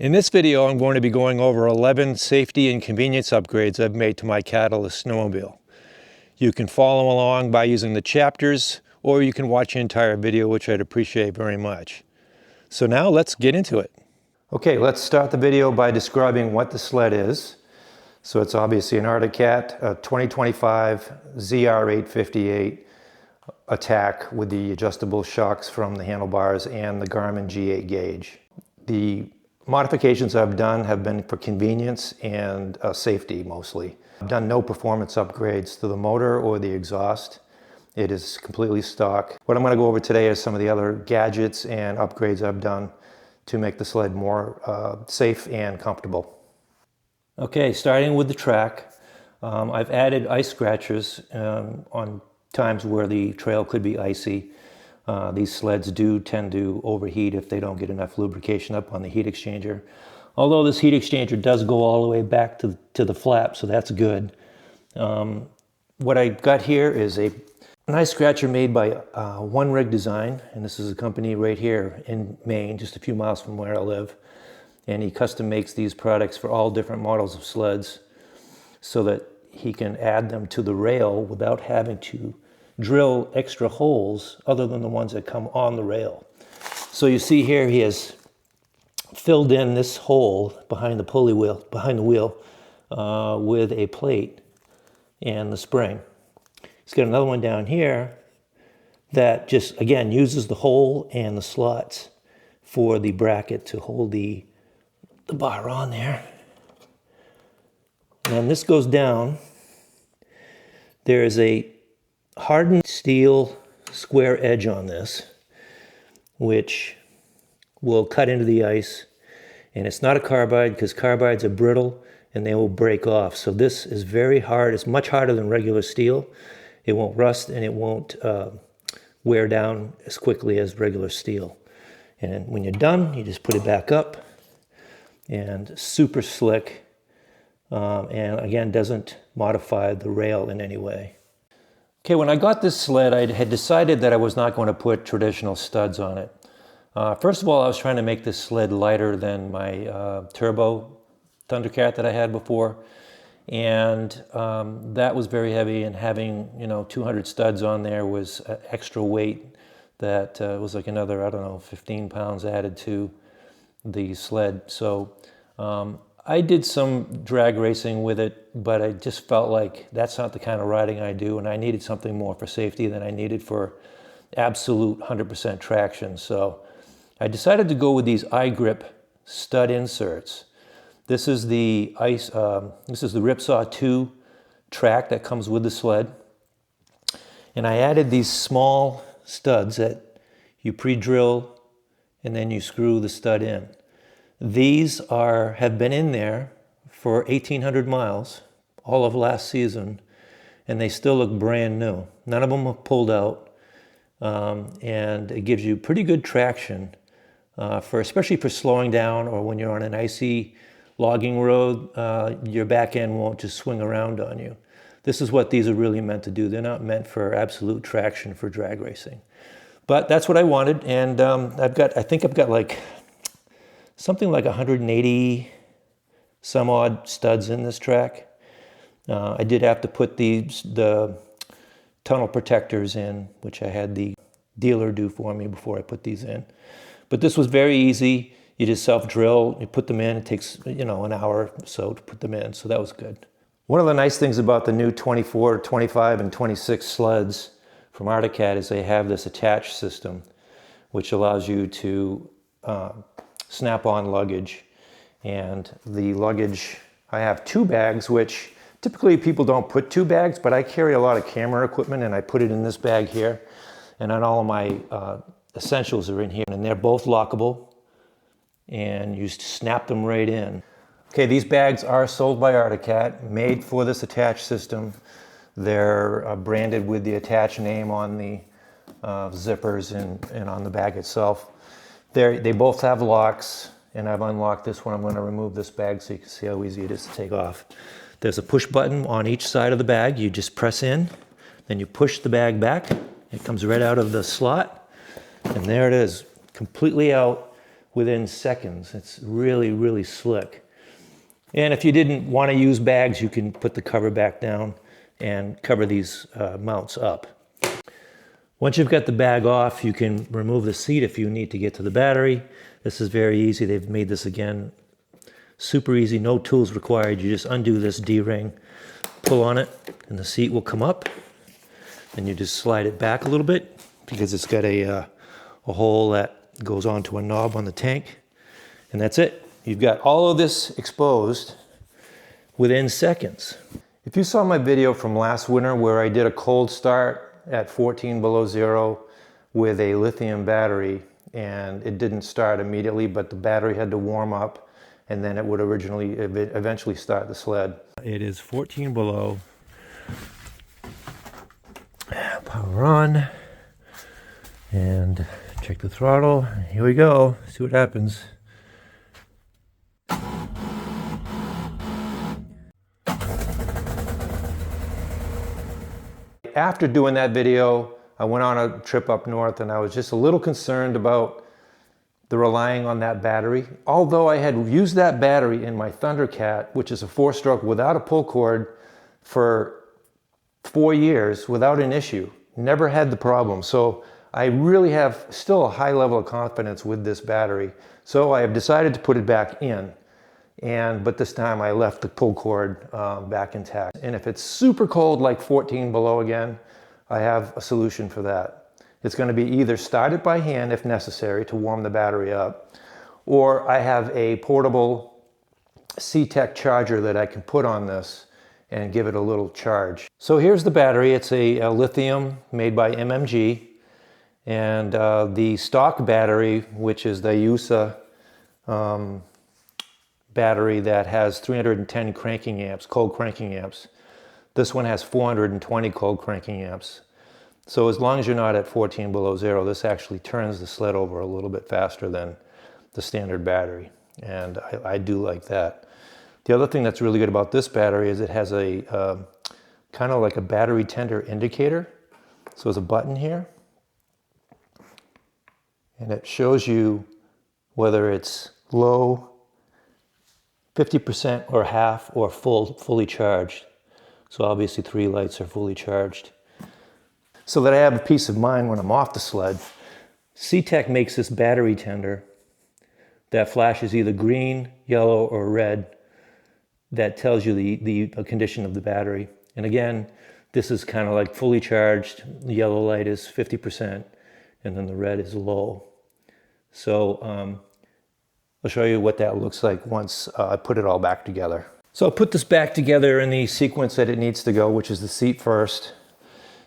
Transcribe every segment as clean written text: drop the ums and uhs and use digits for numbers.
In this video, I'm going to be going over 11 safety and convenience upgrades I've made to my Catalyst snowmobile. You can follow along by using the chapters, or you can watch the entire video, which I'd appreciate very much. So now let's get into it. Okay, let's start the video by describing what the sled is. So it's obviously an Arctic Cat, a 2025 ZR858 Atach with the adjustable shocks from the handlebars and the Garmin G8 gauge. The modifications I've done have been for convenience and safety mostly. I've done no performance upgrades to the motor or the exhaust. It is completely stock. What I'm going to go over today is some of the other gadgets and upgrades I've done to make the sled more safe and comfortable. Okay, starting with the track, I've added ice scratchers on times where the trail could be icy. These sleds do tend to overheat if they don't get enough lubrication up on the heat exchanger. Although this heat exchanger does go all the way back to the flap, so that's good. What I got here is an ice scratcher made by One Rig Design, and this is a company right here in Maine, just a few miles from where I live. And he custom makes these products for all different models of sleds so that he can add them to the rail without having to drill extra holes other than the ones that come on the rail. So you see here he has filled in this hole behind the pulley wheel, behind the wheel, with a plate and the spring. He's got another one down here that just, again, uses the hole and the slots for the bracket to hold the bar on there. And this goes down. There is a hardened steel square edge on this, which will cut into the ice. And it's not a carbide because carbides are brittle and they will break off. So this is very hard. It's much harder than regular steel. It won't rust and it won't wear down as quickly as regular steel. And when you're done, you just put it back up, and super slick. And again, doesn't modify the rail in any way. Okay, when I got this sled, I had decided that I was not going to put traditional studs on it. First of all, I was trying to make this sled lighter than my turbo Thundercat that I had before. And that was very heavy, and having 200 studs on there was extra weight that was like another, I don't know, 15 pounds added to the sled. So I did some drag racing with it, but I just felt like that's not the kind of riding I do, and I needed something more for safety than I needed for absolute 100% traction. So I decided to go with these iGrip stud inserts. This is the Ripsaw 2 track that comes with the sled. And I added these small studs that you pre-drill and then you screw the stud in. These have been in there for 1,800 miles, all of last season, and they still look brand new. None of them are pulled out, and it gives you pretty good traction, especially for slowing down or when you're on an icy logging road. Your back end won't just swing around on you. This is what these are really meant to do. They're not meant for absolute traction for drag racing. But that's what I wanted, and I think I've got like something like 180 some odd studs in this track. I did have to put the tunnel protectors in, which I had the dealer do for me before I put these in. But this was very easy. You just self-drill, you put them in. It takes an hour or so to put them in, so that was good. One of the nice things about the new 24, 25, and 26 sleds from Arctic Cat is they have this Atach system, which allows you to snap-on luggage. And the luggage, I have 2 bags, which typically people don't put 2 bags, but I carry a lot of camera equipment and I put it in this bag here. And then all of my essentials are in here, and they're both lockable, and you snap them right in. Okay, these bags are sold by Arctic Cat, made for this Atach system. They're branded with the Atach name on the zippers and on the bag itself. They both have locks, and I've unlocked this one. I'm going to remove this bag so you can see how easy it is to take off. There's a push button on each side of the bag. You just press in, then you push the bag back. It comes right out of the slot, and there it is, completely out within seconds. It's really, really slick. And if you didn't want to use bags, you can put the cover back down and cover these mounts up. Once you've got the bag off, you can remove the seat if you need to get to the battery. This is very easy. They've made this, again, super easy, no tools required. You just undo this D-ring, pull on it, and the seat will come up. And you just slide it back a little bit because it's got a hole that goes onto a knob on the tank. And that's it. You've got all of this exposed within seconds. If you saw my video from last winter where I did a cold start at 14 below zero with a lithium battery, and it didn't start immediately, but the battery had to warm up, and then it would eventually start the sled. It is 14 below. Power on, and check the throttle. Here we go. See what happens. After doing that video, I went on a trip up north, and I was just a little concerned about the relying on that battery. Although I had used that battery in my Thundercat, which is a 4-stroke without a pull cord, for 4 years without an issue. Never had the problem. So I really have still a high level of confidence with this battery. So I have decided to put it back in. But this time I left the pull cord back intact. And if it's super cold, like 14 below again, I have a solution for that. It's going to be either start it by hand if necessary to warm the battery up, or I have a portable C-Tech charger that I can put on this and give it a little charge. So here's the battery. It's a lithium made by MMG, and the stock battery, which is the USA battery that has 310 cranking amps, cold cranking amps. This one has 420 cold cranking amps. So as long as you're not at 14 below zero, this actually turns the sled over a little bit faster than the standard battery, and I do like that. The other thing that's really good about this battery is it has a kind of like a battery tender indicator. So there's a button here, and it shows you whether it's low, 50% or half, or fully charged. So obviously 3 lights are fully charged. So that I have a peace of mind when I'm off the sled, C-Tech makes this battery tender that flashes either green, yellow, or red. That tells you the condition of the battery. And again, this is kind of like fully charged. The yellow light is 50%, and then the red is low. So I'll show you what that looks like once I put it all back together. So I'll put this back together in the sequence that it needs to go, which is the seat first.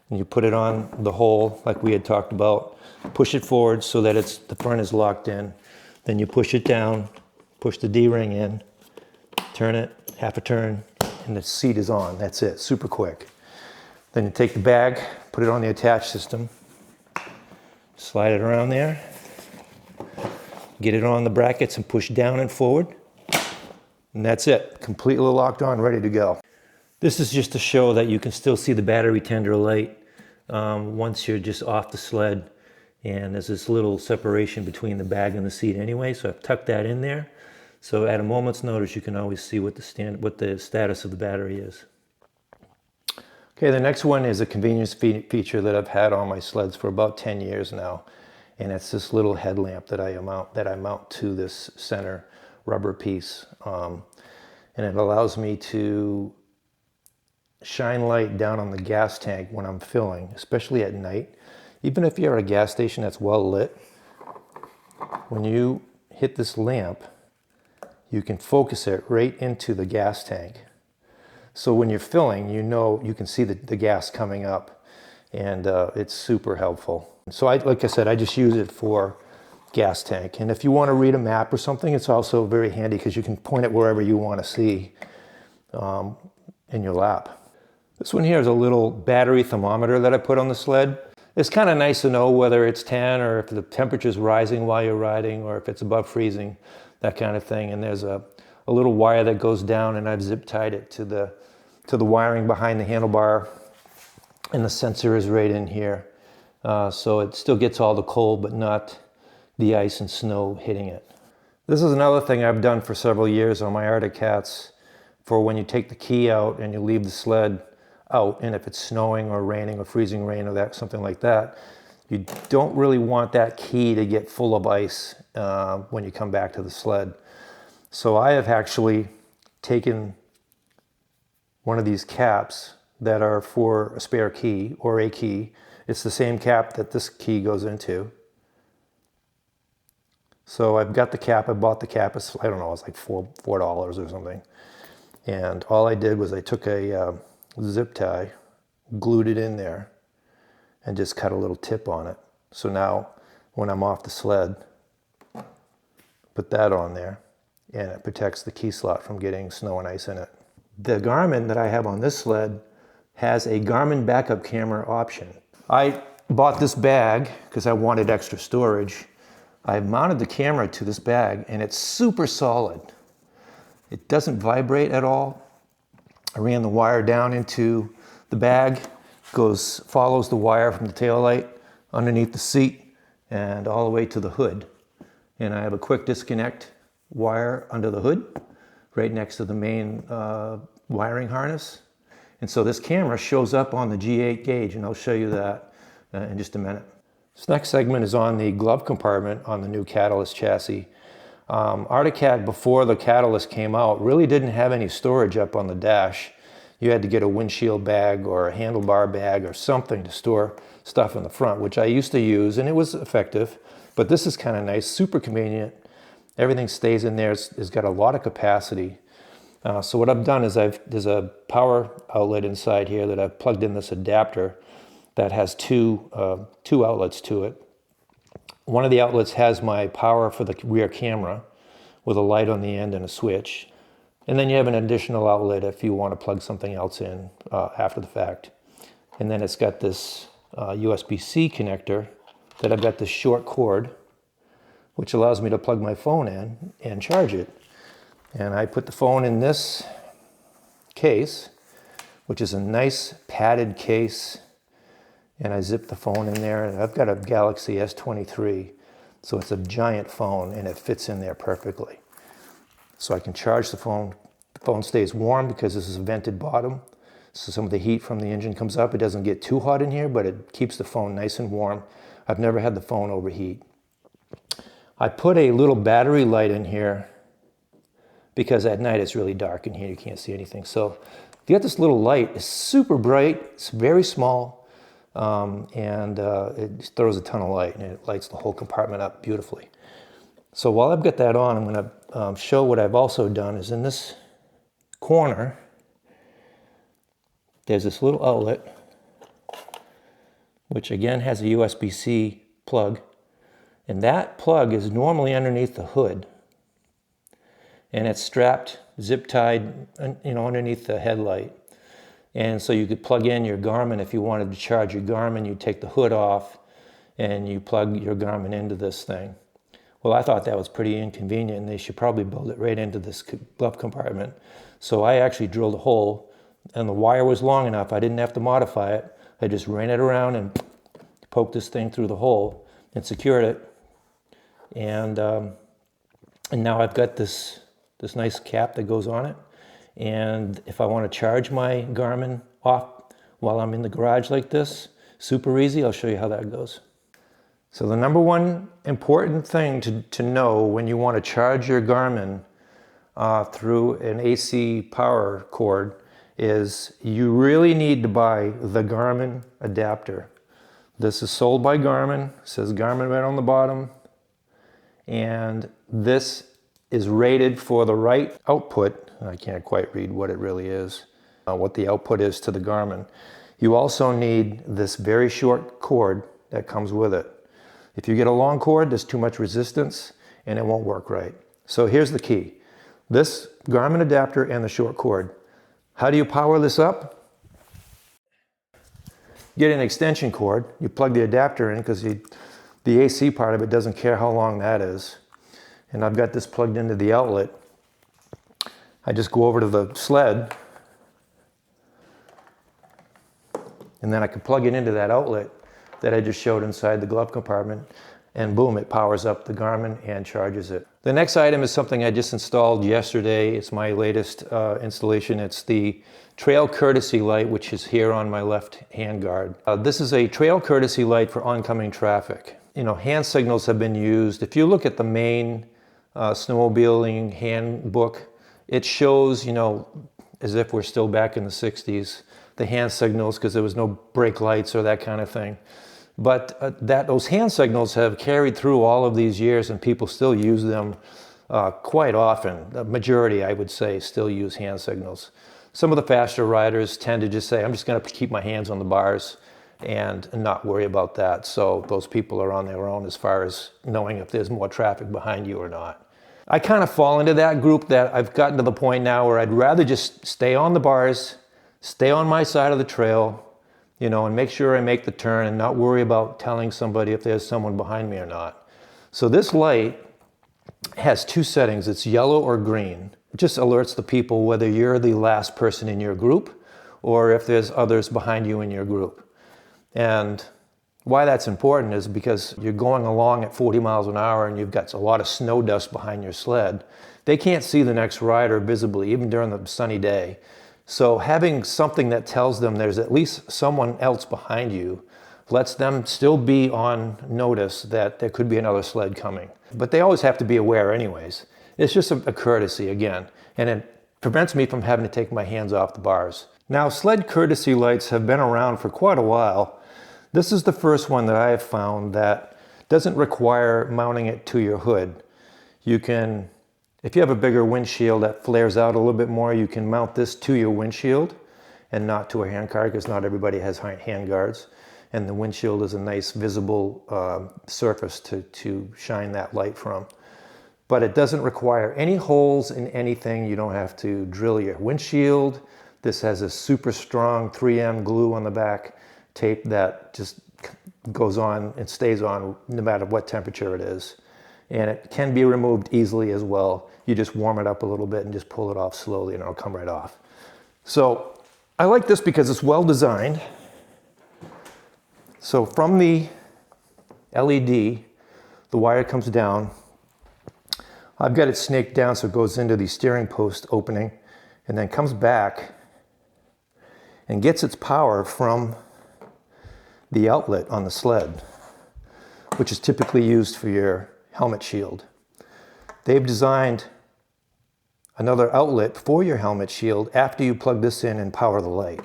And you put it on the hole like we had talked about. Push it forward so that the front is locked in. Then you push it down, push the D-ring in, turn it, half a turn, and the seat is on. That's it, super quick. Then you take the bag, put it on the Atach system, slide it around there, get it on the brackets and push down and forward. And that's it, completely locked on, ready to go. This is just to show that you can still see the battery tender light once you're just off the sled. And there's this little separation between the bag and the seat anyway, so I've tucked that in there. So at a moment's notice, you can always see what the status of the battery is. Okay, the next one is a convenience feature that I've had on my sleds for about 10 years now. And it's this little headlamp that I mount to this center rubber piece. And it allows me to shine light down on the gas tank when I'm filling, especially at night. Even if you're at a gas station that's well lit, when you hit this lamp, you can focus it right into the gas tank. So when you're filling, you can see the gas coming up, and it's super helpful. So like I said, I just use it for gas tank. And if you want to read a map or something, it's also very handy because you can point it wherever you want to see in your lap. This one here is a little battery thermometer that I put on the sled. It's kind of nice to know whether it's 10 or if the temperature's rising while you're riding or if it's above freezing, that kind of thing. And there's a little wire that goes down, and I've zip tied it to the wiring behind the handlebar, and the sensor is right in here. So it still gets all the cold, but not the ice and snow hitting it. This is another thing I've done for several years on my Arctic Cats, for when you take the key out and you leave the sled out, and if it's snowing or raining or freezing rain or that, something like that, you don't really want that key to get full of ice when you come back to the sled. So I have actually taken one of these caps that are for a spare key or a key. It's the same cap that this key goes into. So I've got the cap, I bought the cap, it's, I don't know, it's like $4 or something. And all I did was I took a zip tie, glued it in there, and just cut a little tip on it. So now when I'm off the sled, put that on there, and it protects the key slot from getting snow and ice in it. The Garmin that I have on this sled has a Garmin backup camera option. I bought this bag because I wanted extra storage. I've mounted the camera to this bag and it's super solid. It doesn't vibrate at all. I ran the wire down into the bag, follows the wire from the taillight underneath the seat and all the way to the hood. And I have a quick disconnect wire under the hood right next to the main wiring harness. And so this camera shows up on the G8 gauge, and I'll show you that in just a minute. This next segment is on the glove compartment on the new Catalyst chassis. Arctic Cat, before the Catalyst came out, really didn't have any storage up on the dash. You had to get a windshield bag or a handlebar bag or something to store stuff in the front, which I used to use, and it was effective. But this is kind of nice, super convenient. Everything stays in there. It's got a lot of capacity. So what I've done is there's a power outlet inside here that I've plugged in this adapter that has two outlets to it. One of the outlets has my power for the rear camera with a light on the end and a switch. And then you have an additional outlet if you want to plug something else in after the fact. And then it's got this USB-C connector that I've got this short cord, which allows me to plug my phone in and charge it. And I put the phone in this case, which is a nice padded case, and I zip the phone in there. And I've got a Galaxy S23, so it's a giant phone and it fits in there perfectly. So I can charge the phone. The phone stays warm because this is a vented bottom, so some of the heat from the engine comes up. It doesn't get too hot in here, but it keeps the phone nice and warm. I've never had the phone overheat. I put a little battery light in here because at night it's really dark in here, you can't see anything. So you got this little light, it's super bright, it's very small, and it throws a ton of light and it lights the whole compartment up beautifully. So while I've got that on, I'm gonna show what I've also done is in this corner, there's this little outlet, which again has a USB-C plug. And that plug is normally underneath the hood. And it's strapped, zip tied, underneath the headlight. And so you could plug in your Garmin if you wanted to charge your Garmin. You take the hood off and you plug your Garmin into this thing. Well, I thought that was pretty inconvenient and they should probably build it right into this glove compartment. So I actually drilled a hole and the wire was long enough. I didn't have to modify it. I just ran it around and poked this thing through the hole and secured it. And now I've got this nice cap that goes on it. And if I want to charge my Garmin off while I'm in the garage like this, super easy. I'll show you how that goes. So the number one important thing to know when you want to charge your Garmin through an AC power cord is you really need to buy the Garmin adapter. This is sold by Garmin, it says Garmin right on the bottom, and this is rated for the right output. I can't quite read what it really is, what the output is to the Garmin. You also need this very short cord that comes with it. If you get a long cord, there's too much resistance and it won't work right. So here's the key. This Garmin adapter and the short cord. How do you power this up? Get an extension cord. You plug the adapter in because the AC part of it doesn't care how long that is. And I've got this plugged into the outlet. I just go over to the sled and then I can plug it into that outlet that I just showed inside the glove compartment. and boom, it powers up the Garmin and charges it. The next item is something I just installed yesterday. It's my latest installation. It's the Trail Courtesy Light, which is here on my left hand guard. This is a trail courtesy light for oncoming traffic. You know, hand signals have been used. If you look at the main snowmobiling handbook, it shows, you know, as if we're still back in the 60s, the hand signals, because there was no brake lights or that kind of thing. But those hand signals have carried through all of these years, and people still use them quite often. The majority, I would say, still use hand signals. Some of the faster riders tend to just say, I'm just going to keep my hands on the bars and not worry about that. So those people are on their own as far as knowing if there's more traffic behind you or not. I kind of fall into that group that I've gotten to the point now where I'd rather just stay on the bars, stay on my side of the trail, you know, and make sure I make the turn and not worry about telling somebody if there's someone behind me or not. So this light has two settings. It's yellow or green. It just alerts the people whether you're the last person in your group or if there's others behind you in your group. And why that's important is because you're going along at 40 miles an hour and you've got a lot of snow dust behind your sled. They can't see the next rider visibly, even during the sunny day. So having something that tells them there's at least someone else behind you lets them still be on notice that there could be another sled coming. But they always have to be aware anyways. It's just a courtesy again, and it prevents me from having to take my hands off the bars. Now, sled courtesy lights have been around for quite a while. This is the first one that I have found that doesn't require mounting it to your hood. You can, if you have a bigger windshield that flares out a little bit more, you can mount this to your windshield and not to a handguard, because not everybody has handguards. And the windshield is a nice visible surface to shine that light from. But it doesn't require any holes in anything. You don't have to drill your windshield. This has a super strong 3M glue on the back, tape that just goes on and stays on no matter what temperature it is. And it can be removed easily as well. You just warm it up a little bit and just pull it off slowly and it'll come right off. So I like this because it's well designed. So from the LED, the wire comes down. I've got it snaked down so it goes into the steering post opening and then comes back and gets its power from the outlet on the sled, which is typically used for your helmet shield. They've designed another outlet for your helmet shield after you plug this in and power the light.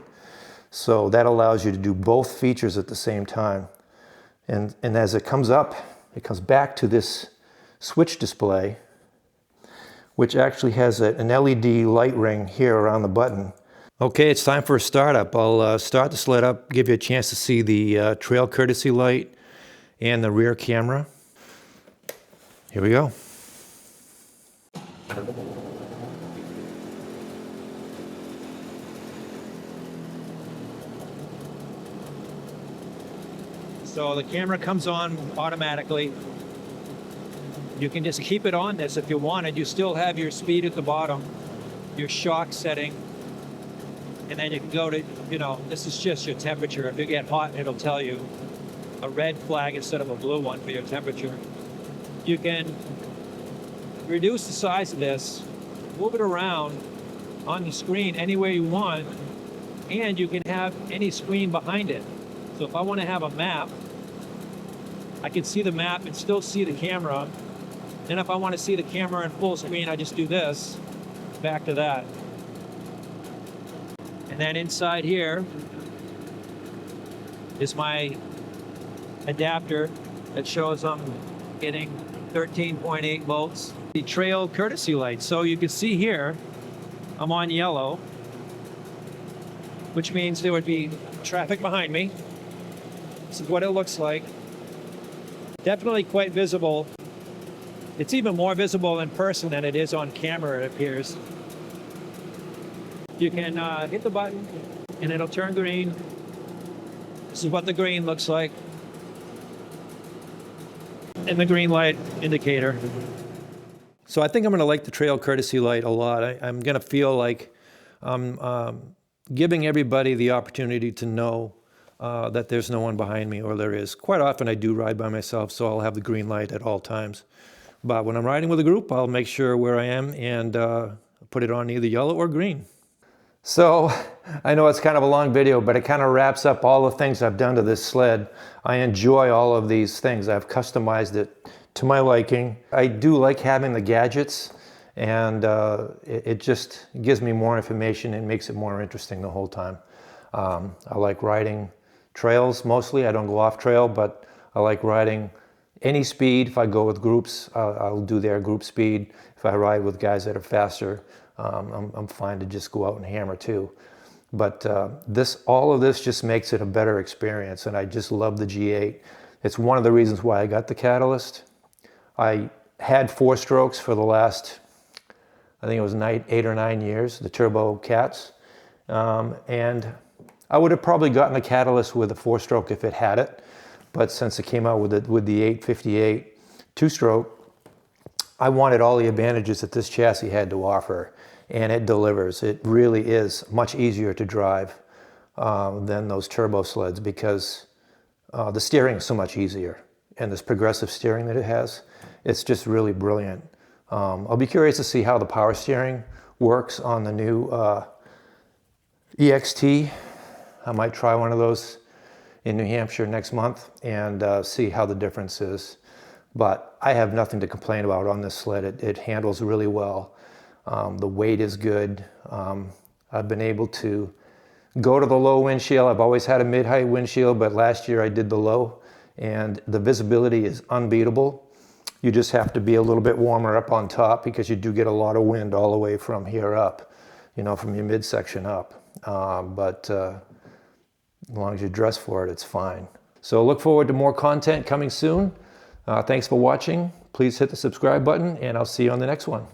So that allows you to do both features at the same time. And as it comes up, it comes back to this switch display, which actually has an LED light ring here around the button. Okay, it's time for a startup. I'll start the sled up, give you a chance to see the trail courtesy light and the rear camera. Here we go. So the camera comes on automatically. You can just keep it on this if you wanted. You still have your speed at the bottom, your shock setting, and then you can go to, you know, this is just your temperature. If you get hot, it'll tell you a red flag instead of a blue one for your temperature. You can reduce the size of this, move it around on the screen anywhere you want, and you can have any screen behind it. So if I want to have a map, I can see the map and still see the camera. And if I want to see the camera in full screen, I just do this, back to that. And then inside here is my adapter that shows I'm getting 13.8 volts. The trail courtesy light. So you can see here, I'm on yellow, which means there would be traffic behind me. This is what it looks like. Definitely quite visible. It's even more visible in person than it is on camera, it appears. You can hit the button and it'll turn green. This is what the green looks like. And the green light indicator. So I think I'm going to like the trail courtesy light a lot. I'm going to feel like I'm giving everybody the opportunity to know that there's no one behind me, or there is. Quite often I do ride by myself, so I'll have the green light at all times. But when I'm riding with a group, I'll make sure where I am and put it on either yellow or green. So I know it's kind of a long video, but it kind of wraps up all the things I've done to this sled. I enjoy all of these things. I've customized it to my liking. I do like having the gadgets, and it just gives me more information and makes it more interesting the whole time. I like riding trails mostly. I don't go off trail, but I like riding any speed. If I go with groups, I'll do their group speed. If I ride with guys that are faster, I'm fine to just go out and hammer too. But all of this just makes it a better experience, and I just love the G8. It's one of the reasons why I got the Catalyst. I had 4 strokes for the last, I think it was 8 or 9 years, the Turbo Cats. And I would have probably gotten the Catalyst with a 4-stroke if it had it. But since it came out with the 858 2-stroke, I wanted all the advantages that this chassis had to offer, and it delivers. It really is much easier to drive than those turbo sleds, because the steering is so much easier, and this progressive steering that it has, it's just really brilliant. I'll be curious to see how the power steering works on the new EXT. I might try one of those in New Hampshire next month and see how the difference is. But I have nothing to complain about on this sled. It handles really well. The weight is good. I've been able to go to the low windshield. I've always had a mid-height windshield, but last year I did the low, and the visibility is unbeatable. You just have to be a little bit warmer up on top, because you do get a lot of wind all the way from here up, you know, from your midsection up. But as long as you dress for it, it's fine. So look forward to more content coming soon. Thanks for watching. Please hit the subscribe button, and I'll see you on the next one.